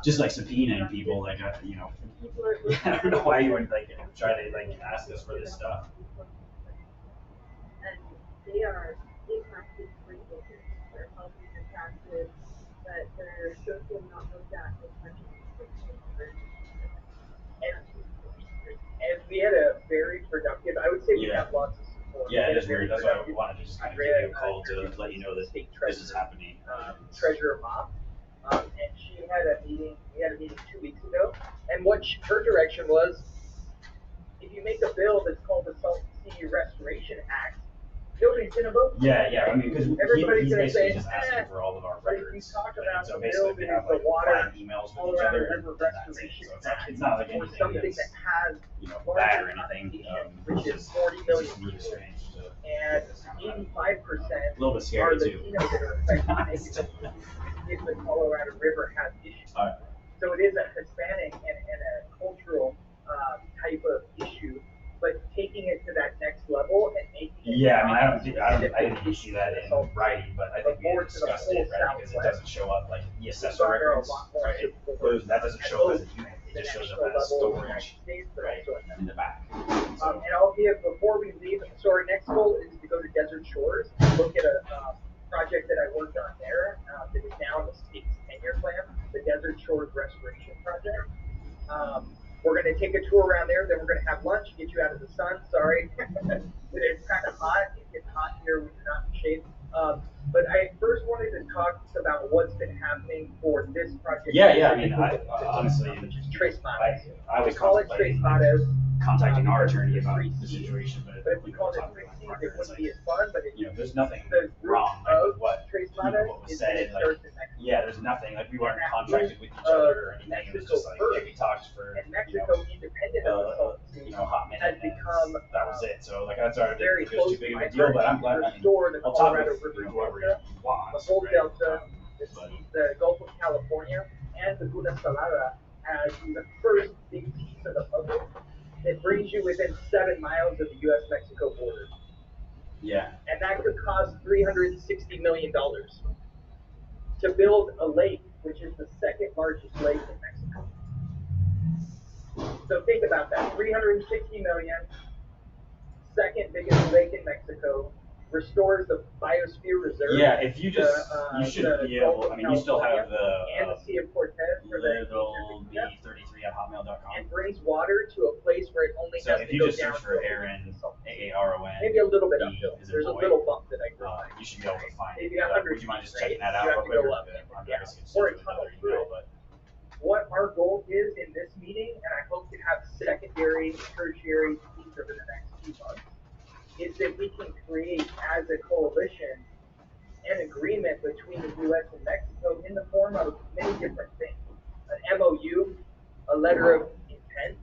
Just like subpoenaing people, like I don't know why you would like try to like ask us for this stuff. And they are impacted greatly. Their health is impacted, but they're socially not looked at as much as and we had a very productive, I would say we have lots of support. Yeah, it is weird. That's why I wanted to just kind of give you a call to let you know that this is happening. Treasurer Mop, and she had a meeting, we had a meeting 2 weeks ago, and what her direction was, if you make a bill that's called the Salton Sea Restoration Act, Nobody's gonna vote. Yeah. I mean, because everybody's he's gonna basically say, just asking for all of our we records. talk about So the basically, bill we that have is the like water 5 emails with each Colorado other, River and that's it. Restoration. So it's not like or anything something that's, that has bad or larger anything. population, which It's is 40 million just really people, strange to and get this kind of 85% a little bit are scary too. Latinos that are affected negatively if the Colorado River has issues. So it is a Hispanic and a cultural type of issue, but taking it to that next level and making it. Yeah, I mean, I didn't see that in writing, but I think we discussed it, right? Because it doesn't show up like the assessor records, right? That doesn't show up as a unit. It just shows up as storage, right, in the back. So, and I'll give, before we leave, so our next goal is to go to Desert Shores and look at a project that I worked on there that is now in the state's 10-year plan, the Desert Shores Restoration Project. We're going to take a tour around there, then we're going to have lunch, get you out of the sun. Sorry, it's kind of hot. It gets hot here when you're not in shade. But I first wanted to talk about what's been happening for this project. Yeah. I mean, honestly, which is Trace I was contemplating contacting our attorney about the situation, but if we called it 3 Cs, it wouldn't be as fun. But there's nothing the wrong with what what was said. Like, there's nothing. Like, we weren't contracted with each other or anything. It was just like, we talked for Mexico, independent of a hot minute, has become that was it. So like, that's already very too big of a deal. But I'm glad I'll talk with whoever you want. the whole delta, the Gulf of California, and the Laguna Salada as the first big piece of the puzzle that brings you within 7 miles of the U.S.-Mexico border. Yeah. And that could cost $360 million to build a lake, which is the second largest lake in Mexico. So think about that, 360 million, second biggest lake in Mexico, restores the biosphere reserve. Yeah, if you just, you should be able, I mean, you still have the, and the Sea of Cortez for the littleb33@hotmail.com. and brings water to a place where it only So has if to you go just down search for Aaron, Aaron, maybe a little bit uphill. There's a little bump that I go by. you should be able to find maybe it. 100 Would you mind just feet, checking that right? out real quick? Or a tunnel through it. But what our goal is in this meeting, and I hope to have secondary, tertiary meetings over the next few months, is that we can create as a coalition an agreement between the U.S. and Mexico in the form of many different things. An MOU, a letter of intent,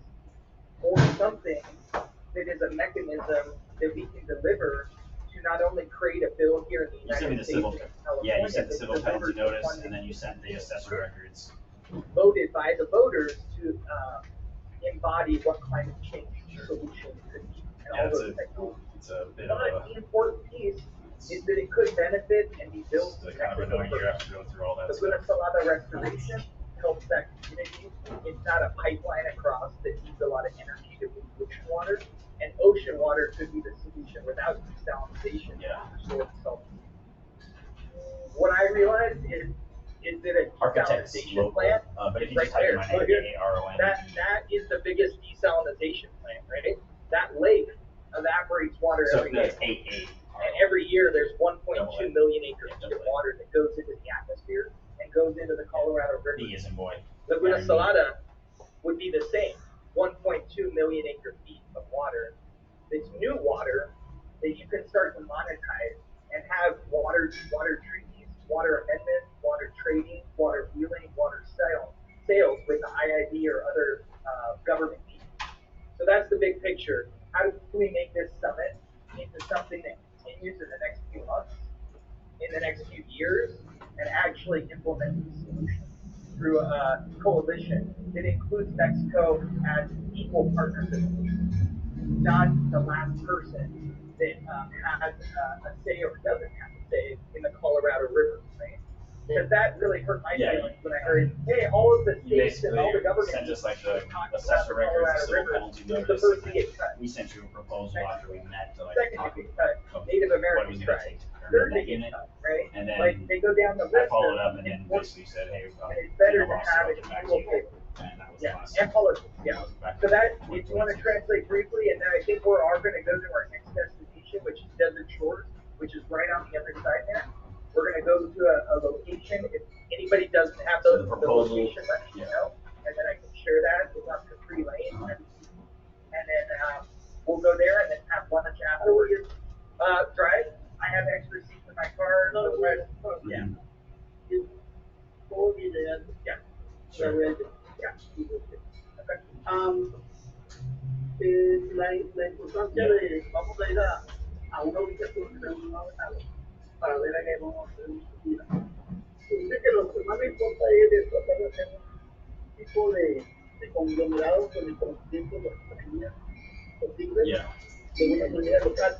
or something that is a mechanism that we can deliver to not only create a bill here in the United States and California, yeah, you sent the civil penalty notice, and then you sent the assessor records. Voted by the voters to embody what climate change solutions could be and all those technologies. It's a bit but of the important piece is that it could benefit and be built. It's kind of annoying you have to go through all that the stuff. Laguna Salada restoration helps that community. It's not a pipeline across that needs a lot of energy to move ocean water, and ocean water could be the solution without desalinization to restore the salt. What I realized is that a desalinization plant, but if you right just type in there, my name, AARON, that is the biggest desalinization plant, right? That lake evaporates water every day. And every year there's 1.2 million acre feet of water that goes into the atmosphere and goes into the Colorado River. B as in boy. Laguna Salada would be the same, 1.2 million acre feet of water. It's new water that you can start to monetize and have water treaties, water amendments, water trading, water wheeling, water sales with the IIB or other government meetings. So that's the big picture. How do we make this summit into something that continues in the next few months, in the next few years, and actually implement these solutions through a coalition that includes Mexico as equal partners in the region, not the last person that has a say or doesn't have a say in the Colorado River, right? Because that really hurt my feelings when I heard, hey, all of the states and all the governments sent us like the assessor the records, the civil River, penalty the notice. first to get cut. We sent you a proposal after we met to like Second talk to get cut, Native what it American was going to tribes. take to turn Third to that get unit. cut, right? And then Like they go down the I list. followed up and then important. basically said, hey, And it's better to have it back to equal you. paper. And that was Yeah, last. and politics, yeah. So that, if you want to translate briefly, and then I think we are going to go to our next destination, which is Desert Shores, which is right on the other side there. We're going to go to a location. If anybody doesn't have the location, let me know, and then I can share that. It's on Capri Lane, and then we'll go there and then have lunch afterwards. Drive. I have extra seats in my car. No, Yeah. Todo ideal. Yeah. Sure. Yeah. Okay. La importancia de, vamos a ir a una ubicación de un lado para ver a qué vamos a hacer en su vida. Dice que lo que más me importa es tratar de hacer un tipo de conglomerado con el conocimiento de las compañías posibles de una manera local,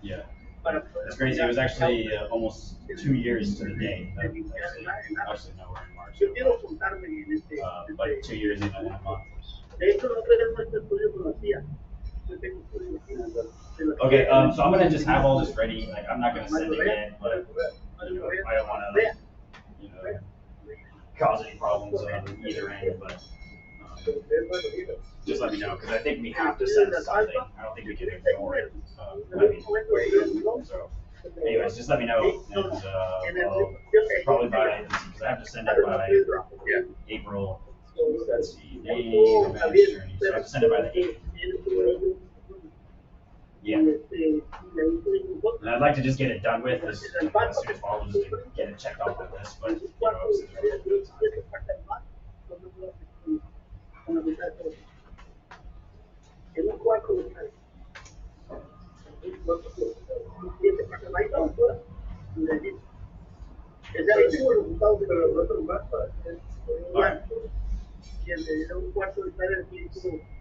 Yeah. para That's crazy. It was actually almost 2 years to the day. Actually, no, we're in March. Yo quiero juntarme en But 2 years in a month. De hecho, no tenemos este estudio conocía. Yo tengo estudios Okay, so I'm gonna just have all this ready. Like, I'm not gonna send it yet, but you know, I don't want to, like, you know, cause any problems on either end. But just let me know, because I think we have to send something. I don't think we can ignore it. So, anyways, just let me know, and I'll probably by, because I have to send it by April. Let's see, name, managed journey. So I have to send it by the 8th. Yeah. And I'd like to just get it done with as soon as possible, just to get it checked off the list. But you know, obviously there's a little bit of time.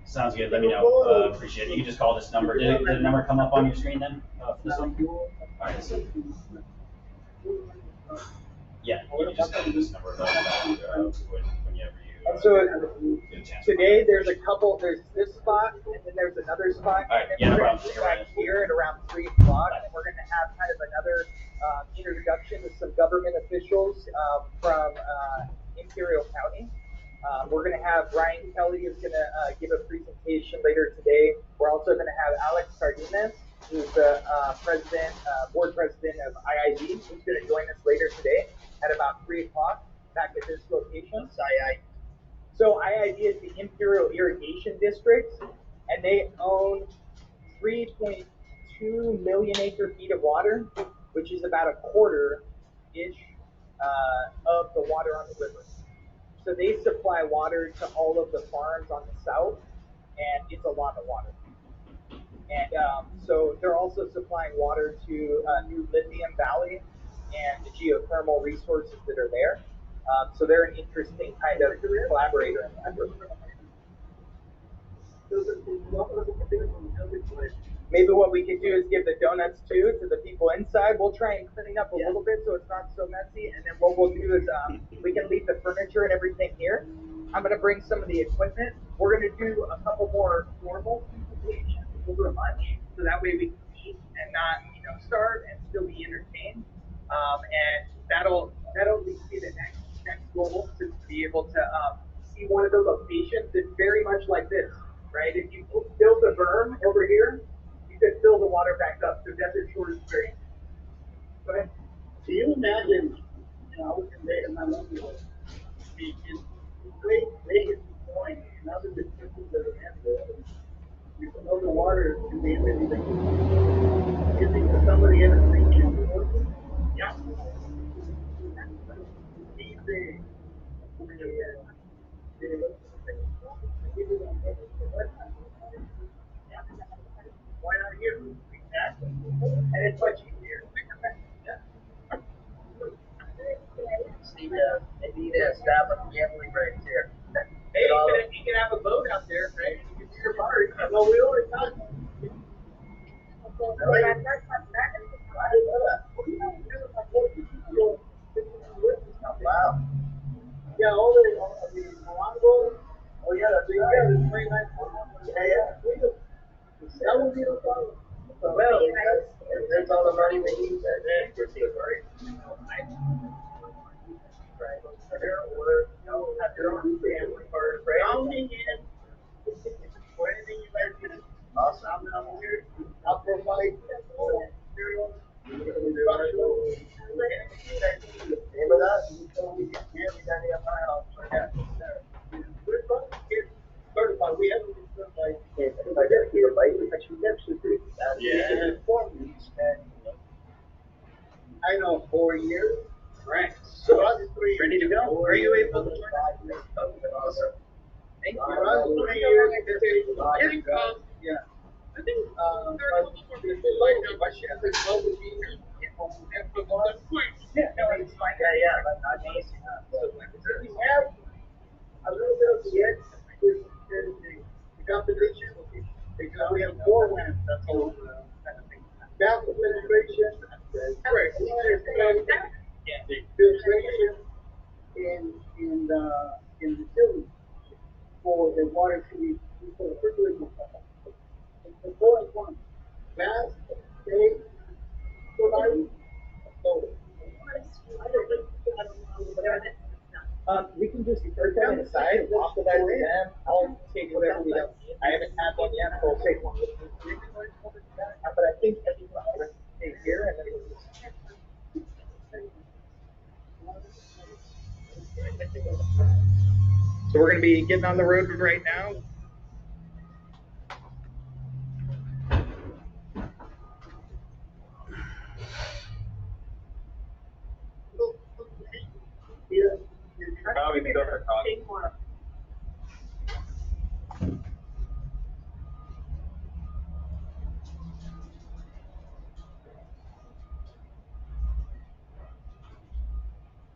Sounds good. Let me know. Appreciate it. You can just call this number. Did the number come up on your screen then? This one? All right. So, yeah, you can just call this number whenever you. And so get a chance. today there's a couple. There's this spot, and then there's another spot. All right. And Yeah, then no we're problem. gonna be back here at around 3 o'clock, and we're gonna have kind of another introduction with some government officials from Imperial County. We're going to have Brian Kelly is going to give a presentation later today. We're also going to have Alex Cardenas, who's the board president of IID, who's going to join us later today at about 3 o'clock back at this location. So IID is the Imperial Irrigation District, and they own 3.2 million acre feet of water, which is about a quarter-ish of the water on the river. So they supply water to all of the farms on the south, and it's a lot of water. And so they're also supplying water to New Lithium Valley and the geothermal resources that are there. So they're an interesting kind of collaborator in that regard. Maybe what we could do is give the donuts too to the people inside. We'll try and clean up a little bit so it's not so messy. And then what we'll do is we can leave the furniture and everything here. I'm going to bring some of the equipment. We're going to do a couple more formal presentations over lunch, so that way we can eat and not, starve and still be entertained. And that'll be the next goal, to be able to see one of the locations that's very much like this, right? If you build a berm over here, you could fill the water back up. So Desert Shore is very. Go ahead. Do you imagine, I was in there and I love you. Great Vegas is going, and other descriptions that are happening. You can know the water in the image that you think that somebody ever thinks you. Yeah. Why not here? Exactly. And it's much easier. Yeah. They need to establish gambling rights here. Hey, you can have a boat out there, right? You can do your party. No, we already got it. Wow. Yeah, all the Moongo. Oh yeah, the 29. Yeah. That would be no problem. Well, there's all the money we need to right? Right. Or have your own family part, right? Rounding in. Or anything you guys can. Awesome. I'm here. I'll provide materials. Name of that? Yeah, we got it at my house. We're going to get certified. We haven't been certified. If I gotta get a bite, I should never should do that. Yeah. I know, 4 years. Right. So, Ready to go? Are you able to join us? Awesome. Thank you. around 3 years, Yeah. yeah. I think But there are a couple more people lined up. Yeah, no, it's fine. Yeah, but not me. we have a little bit of the edge is the competition, because we have 4 wins, that's all. Capital penetration, Right. filtration in utilities for the water treatment, for the refrigeration. The 4 and 1, gas, state, providing, so. We can just put that aside, offer that to them. I'll take whatever we don't need. I haven't had one yet, so I'll take one with me. But I think everything else is stay here and then we'll just. So we're gonna be getting on the road right now. Here, Probably because of cost.